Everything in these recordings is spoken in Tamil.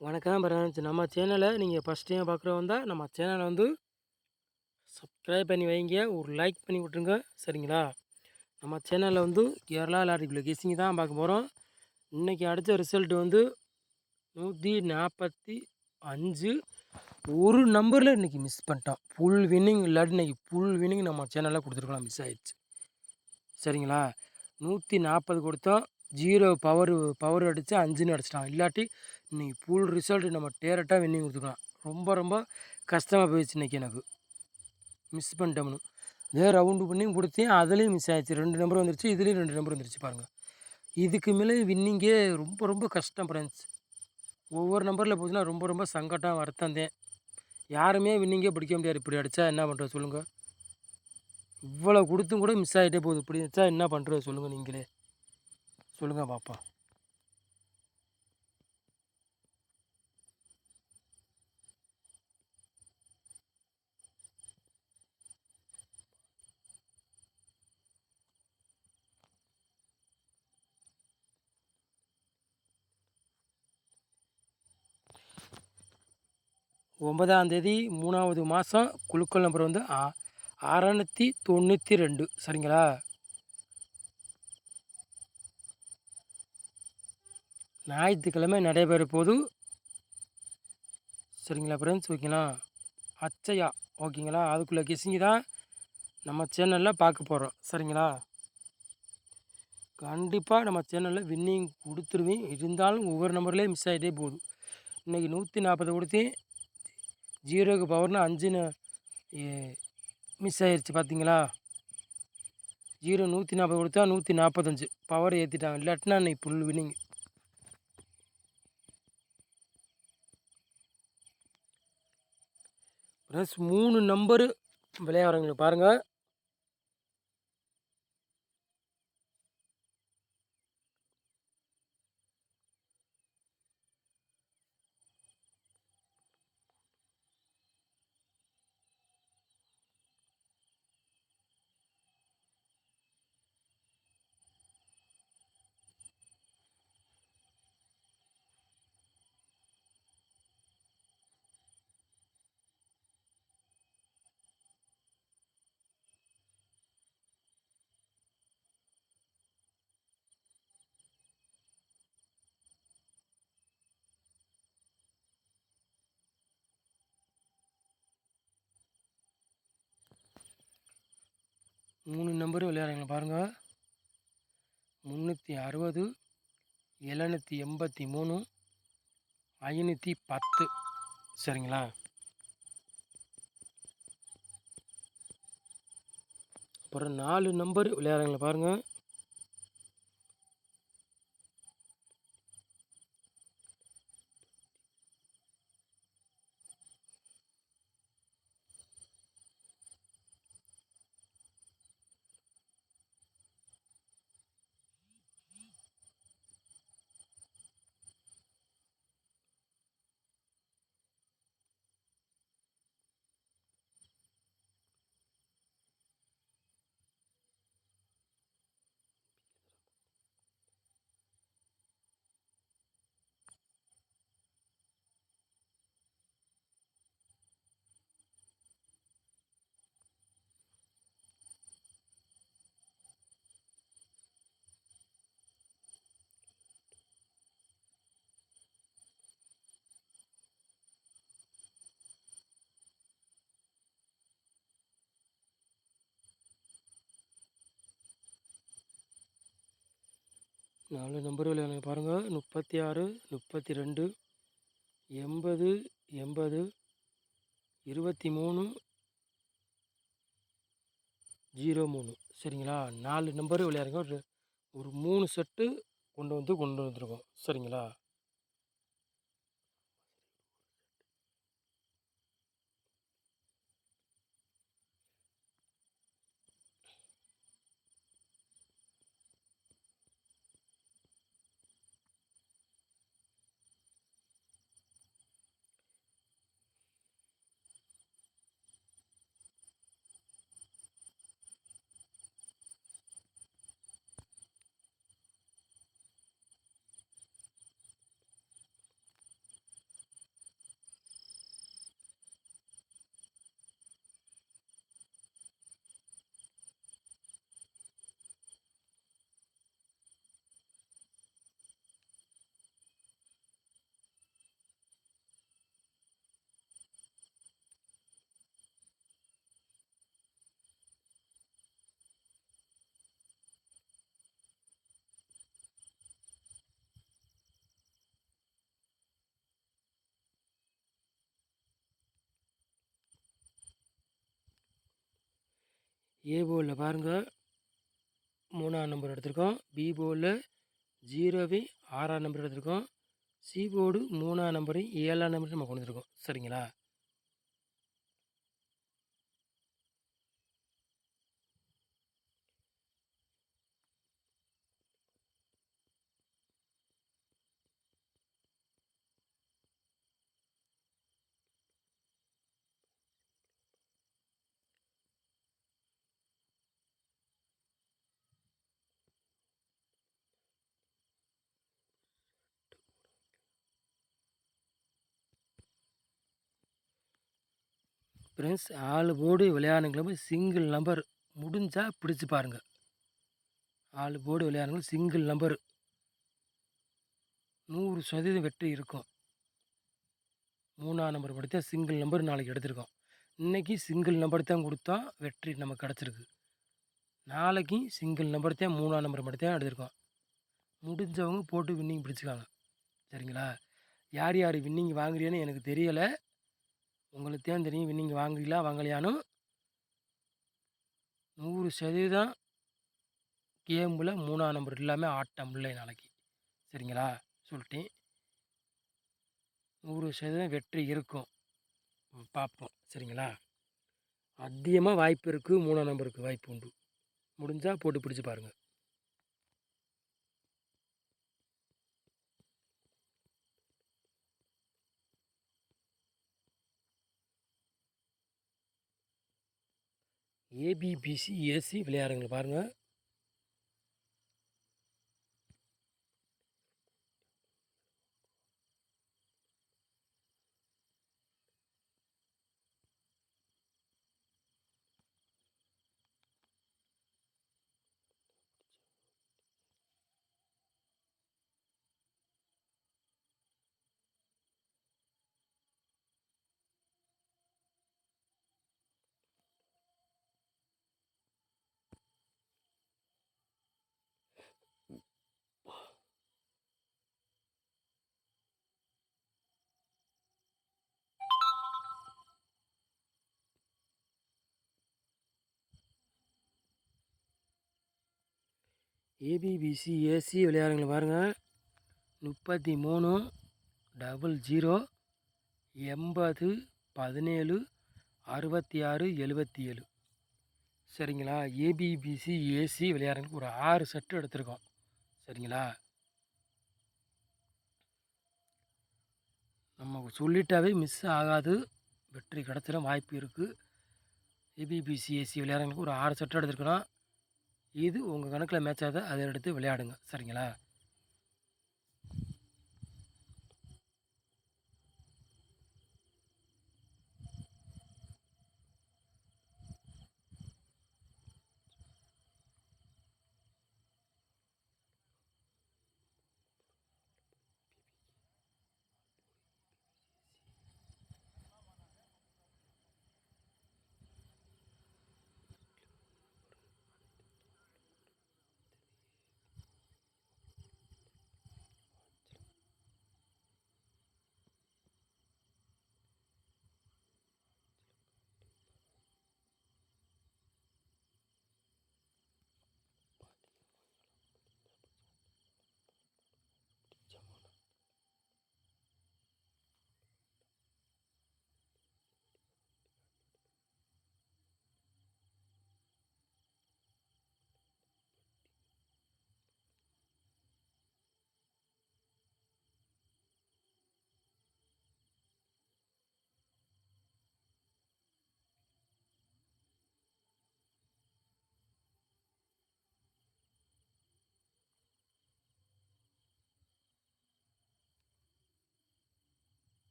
வணக்கம் பிரான்ச். நம்ம சேனலை நீங்கள் ஃபஸ்ட் டைம் பார்க்குறவங்க நம்ம சேனலை வந்து சப்ஸ்கிரைப் பண்ணி வைங்க, ஒரு லைக் பண்ணி விட்ருங்க. சரிங்களா? நம்ம சேனலில் வந்து கேரளா லாரிக்குள்ள கெஸிங் தான் பார்க்க போகிறோம். இன்றைக்கி அடித்த ரிசல்ட் வந்து 145. ஒரு நம்பரில் இன்றைக்கி மிஸ் பண்ணிட்டோம். ஃபுல் வின்னிங் இல்லாட்டி இன்றைக்கி ஃபுல் வின்னிங் நம்ம சேனலில் கொடுத்துருக்கலாம், மிஸ் ஆயிடுச்சு. சரிங்களா? 140 கொடுத்தோம், 0 பவர் அடித்து 5ன்னு அடிச்சிட்டான். இல்லாட்டி இன்றைக்கி ஃபுல் ரிசல்ட் நம்ம டேரெக்டாக வின்னிங் கொடுத்துக்கலாம். ரொம்ப ரொம்ப கஷ்டமாக போயிடுச்சு இன்றைக்கி எனக்கு, மிஸ் பண்ணிட்டோம்னு. அதே ரவுண்டு பண்ணி கொடுத்தேன், அதுலேயும் மிஸ் ஆகிடுச்சு. 2 நம்பர் வந்துருச்சு, இதுலேயும் 2 நம்பர் வந்துருச்சு பாருங்கள். இதுக்கு மேலே வின்னிங்கே ரொம்ப ரொம்ப கஷ்டம் ஃப்ரெண்ட்ஸ். ஒவ்வொரு நம்பரில் போச்சுன்னா ரொம்ப ரொம்ப சங்கடம், வருத்தந்தேன். யாருமே வின்னிங்கே பிடிக்க முடியாது. இப்படி அடித்தா என்ன பண்ணுறது சொல்லுங்கள்? இவ்வளோ கொடுத்தும் கூட மிஸ் ஆகிட்டே போகுது. இப்படி வச்சா என்ன பண்ணுறது சொல்லுங்கள்? நீங்களே சொல்லுங்கள் பாப்பா. ஒன்பதாம் தேதி 3வது மாதம் குழுக்கள் நம்பர் வந்து 692. சரிங்களா? ஞாயிற்றுக்கிழமை நடைபெற போது. சரிங்களா ஃப்ரெண்ட்ஸ்? ஓகேங்களா? அச்சையா ஓகேங்களா? அதுக்குள்ளே கெஸிங்க தான் நம்ம சேனலில் பார்க்க போகிறோம். சரிங்களா? கண்டிப்பாக நம்ம சேனலில் வின்னிங் கொடுத்துருவேன். இருந்தாலும் ஒவ்வொரு நம்பர்லேயும் மிஸ் ஆகிட்டே போகுது. இன்றைக்கி 140 கொடுத்தேன், 0க்கு பவர்னு 5ன்னு மிஸ் ஆயிடுச்சு. பார்த்தீங்களா? 140 கொடுத்தா 145 பவர் ஏற்றிட்டான். இல்லாட்டினா இன்றைக்கி ஃபுல் வின்னிங். ப்ளஸ் 3 நம்பரு விளையாடுறவங்களுக்கு பாருங்கள். மூணு நம்பரும் விளையாடுறீங்க பாருங்கள். 360, 783, 510. சரிங்களா? அப்புறம் 4 நம்பர் விளையாடுறீங்களா பாருங்கள். நாலு நம்பர் விளையாடுங்க பாருங்கள். 36, 32, 80, 80, 23, 03. சரிங்களா? 4 நம்பர் விளையாடுங்க. ஒரு 3 செட்டு கொண்டு வந்துருக்கோம். சரிங்களா? ஏ போர்டில் பாருங்கள் 3ஆம் நம்பர் எடுத்திருக்கோம். பி போர்டில் 0வை 6ஆம் நம்பர் எடுத்திருக்கோம். சி போர்டு 3ஆம் நம்பரையும் 7ஆம் நம்பரையும் நம்ம கொண்டு வந்துருக்கோம். சரிங்களா? ஃப்ரெண்ட்ஸ் 4 போர்டு விளையாடுங்கள சிங்கிள் நம்பர் முடிஞ்சால் பிடிச்சி பாருங்கள். 4 போர்டு விளையாடுங்கள சிங்கிள் நம்பர் 100% வெற்றி இருக்கும். 3ஆம் நம்பர் படித்தா சிங்கிள் நம்பர் நாளைக்கு எடுத்திருக்கோம். இன்றைக்கி சிங்கிள் நம்பர் தான் கொடுத்தா வெற்றி நமக்கு கிடச்சிருக்கு. நாளைக்கு சிங்கிள் நம்பர் தான் 3ஆம் நம்பர் மட்டும் தான் எடுத்திருக்கோம். முடிஞ்சவங்க போட்டு வின்னிங் பிடிச்சிக்காங்க. சரிங்களா? யார் யார் வின்னிங் வாங்குறீன்னு எனக்கு தெரியலை. உங்களுக்கு தான் தெரியும் வின்னிங் வாங்குறீங்களா வாங்கலையானு. 100% கேமில் 3ஆம் நம்பர் இல்லாமல் ஆட்டம் இல்லை நாளைக்கு. சரிங்களா? சொல்லிட்டேன். 100% வெற்றி இருக்கும். பார்ப்போம். சரிங்களா? அதிகமாக வாய்ப்பு இருக்குது. 3ஆம் நம்பருக்கு வாய்ப்பு உண்டு. முடிஞ்சால் போட்டு பிடிச்சி பாருங்கள். ஏபிபிசி ஏசி விளையாடுங்க பாருங்கள். ஏபிபிசி ஏசி விளையாடுங்க பாருங்கள். 33 00 80 17 66 77. சரிங்களா? ஏபிபிசி ஏசி விளையாடுறதுக்கு ஒரு 6 செட்டு எடுத்திருக்கோம். சரிங்களா? நம்ம சொல்லிட்டாவே மிஸ் ஆகாது. வெற்றி கிடச்சிடும் வாய்ப்பு இருக்குது. ஏபிபிசி ஏசி விளையாடுறதுக்கு ஒரு 6 செட்டு எடுத்துருக்கிறோம். இது உங்கள் கணக்கில் மேட்ச் ஆகுது, அதை எடுத்து விளையாடுங்க. சரிங்களா?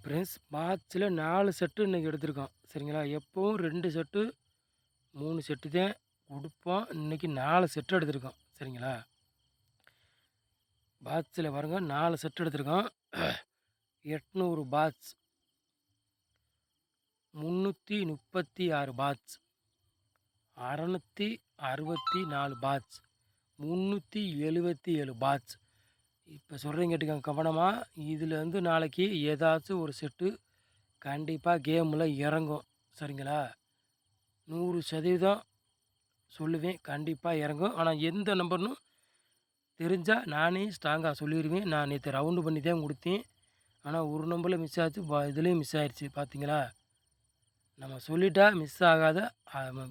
ஃப்ரெண்ட்ஸ் மேட்ச்சில் 4 செட்டு இன்றைக்கி எடுத்திருக்கோம். சரிங்களா? எப்போவும் 2 செட்டு 3 செட்டு தான் கொடுப்போம். இன்றைக்கி 4 செட்டு எடுத்திருக்கோம். சரிங்களா? பாக்ஸில் பாருங்கள் 4 செட்டு எடுத்திருக்கோம். 800 பாட்ஸ், 336 பாட்ஸ், 664 பாட்ஸ், 377 பாட்ஸ். இப்போ சொல்கிறேன் கேட்டுக்கங்க கவனமாக. இதில் வந்து நாளைக்கு ஏதாச்சும் ஒரு செட்டு கண்டிப்பாக கேமில் இறங்கும். சரிங்களா? 100% சொல்லுவேன், கண்டிப்பாக இறங்கும். ஆனால் எந்த நம்பர்னு தெரிஞ்சால் நானே ஸ்ட்ராங்காக சொல்லிடுவேன். நான் நேற்று ரவுண்டு பண்ணி தான் கொடுத்தேன். ஆனால் ஒரு நம்பரில் மிஸ் ஆச்சு, இதுலேயும் மிஸ் ஆயிடுச்சு. பார்த்தீங்களா? நம்ம சொல்லிட்டா மிஸ் ஆகாத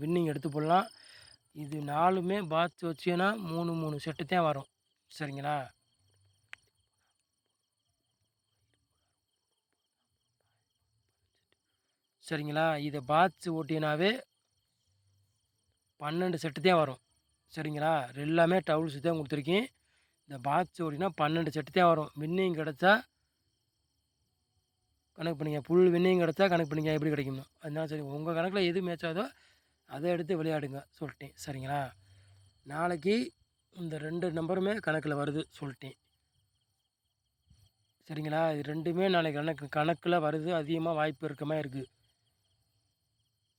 வின்னிங் எடுத்து போடலாம். இது 4மே பாட்ஸ் வச்சுன்னா 3 செட்டு தான் வரும். சரிங்களா? சரிங்களா? இதை பாட்ஸ் ஓட்டினாவே 12 செட்டு தான் வரும். சரிங்களா? எல்லாமே டவுல்ஸ் தான் கொடுத்துருக்கேன். இந்த பாட்ஸ் ஓட்டினா 12 செட்டு தான் வரும். வின்னிங் கிடச்சா கணக்கு பண்ணிங்க. ஃபுல் வின்னிங் கிடச்சா கணக்கு பண்ணிங்க எப்படி கிடைக்கும்னு. அதனால சரி, உங்கள் கணக்கில் எது மேட்ச் ஆகுதோ அதை எடுத்து விளையாடுங்க சொல்லிட்டேன். சரிங்களா? நாளைக்கு இந்த 2 நம்பருமே கணக்கில் வருது சொல்லிட்டேன். சரிங்களா? இது 2மே நாளைக்கு கணக்கில் வருது. அதிகமாக வாய்ப்பு இருக்க மாதிரி இருக்குது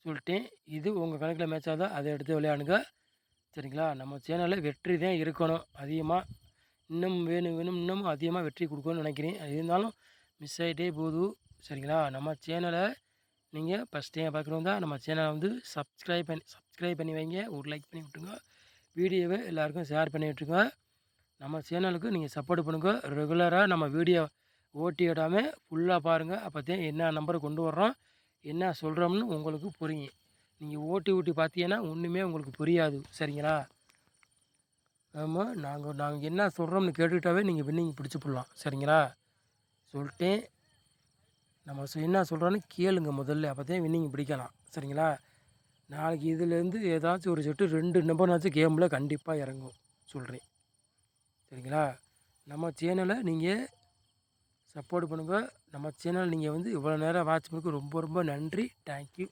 சொல்லிட்டேன். இது உங்கள் கணக்கில் மேட்ச் ஆகுதோ அதை எடுத்து விளையாடுங்க. சரிங்களா? நம்ம சேனலில் வெற்றி தான் இருக்கணும். அதிகமாக இன்னும் வேணும் இன்னமும் அதிகமாக வெற்றி கொடுக்கணும்னு நினைக்கிறேன். அது இருந்தாலும் மிஸ் ஆகிட்டே போகுது. சரிங்களா? நம்ம சேனலை நீங்கள் ஃபஸ்ட் டைம் பார்க்குறவங்க தான் நம்ம சேனலை வந்து சப்ஸ்கிரைப் பண்ணி வைங்க. ஒரு லைக் பண்ணி விட்டுருங்க. வீடியோவை எல்லாேருக்கும் ஷேர் பண்ணி விட்டுருங்க. நம்ம சேனலுக்கு நீங்கள் சப்போர்ட் பண்ணுங்கள். ரெகுலராக நம்ம வீடியோ ஓட்டி விடாமல் ஃபுல்லாக பாருங்கள். அப்போ தான் என்ன நம்பரை கொண்டு வர்றோம், என்ன சொல்கிறோம்னு உங்களுக்கு புரியும். நீங்கள் ஓட்டி பார்த்தீங்கன்னா ஒன்றுமே உங்களுக்கு புரியாது. சரிங்களா? ஆமாம், நாங்கள் என்ன சொல்கிறோம்னு கேட்டுக்கிட்டாவே நீங்கள் வின்னிங் பிடிச்சி போடலாம். சரிங்களா? சொல்லிட்டேன். நம்ம என்ன சொல்கிறோன்னு கேளுங்க முதல்ல. அப்போ தான் வின்னிங் பிடிக்கலாம். சரிங்களா? நாளைக்கு இதுலேருந்து ஏதாச்சும் ஒரு செட்டு 2 நம்பர்னாச்சும் கேமில் கண்டிப்பாக இறங்கும் சொல்கிறேன். சரிங்களா? நம்ம சேனலை நீங்கள் சப்போர்ட் பண்ணுங்கள். நம்ம சேனல் நீங்கள் வந்து இவ்வளோ நேரம் வாட்ச் பண்ணதுக்கு ரொம்ப ரொம்ப நன்றி. தேங்க்யூ.